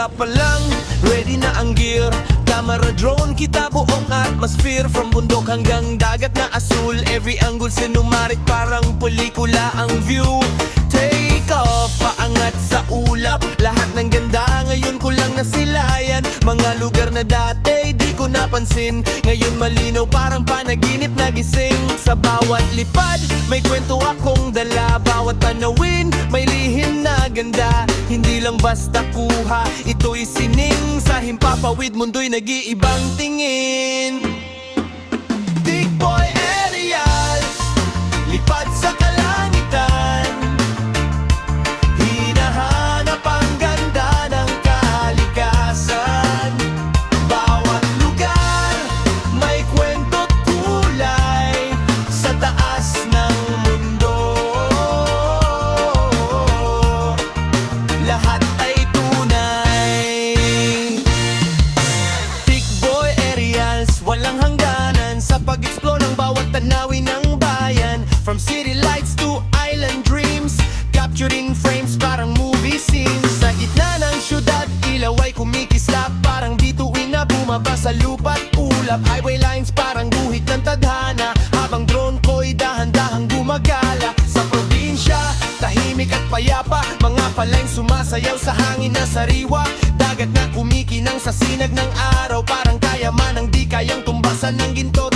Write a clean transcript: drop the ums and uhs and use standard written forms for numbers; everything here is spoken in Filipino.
Simula pa lang, ready na ang gear. Camera, drone, kita buong atmosphere. From bundok hanggang dagat na asul, every angle sinumarit parang pelikula ang view. Take off, paangat sa ulap. Lahat ng ganda ngayon ko lang nasilayan. Mga lugar na dati di ko napansin, ngayon malinaw parang panaginip na gising. Sa bawat lipad, may kwento akong dala. Bawat tanawin, may lihim na ganda. Hindi lang basta kuha, ito'y sining. Sa himpapawid, mundo'y nag-iibang tingin. Big Boy Aerials, lipad sa kalangitan. Hinahanap ang ganda ng kalikasan. Bawat lugar, may kwento't kulay. Sa taas ng mundo, lahat ay tunay. Big Boy Aerials, walang hangganan sa pag-explore ng bawat tanawin ng bayan. From city lights to island dreams, capturing frames parang movie scenes. Sa gitna ng syudad, ilaw ay kumikislap, parang bituin na bumaba sa lupa't ulap. Highway lines parang guhit ng tadhana, habang drone ko'y dahan-dahang gumagala. Sa probinsya, tahimik at payapa, mga palaing sumasayaw sa hangin na sariwa. Dagat na kumikinang sa sinag ng araw, parang kayaman ang di kayang tumbasan ng ginto.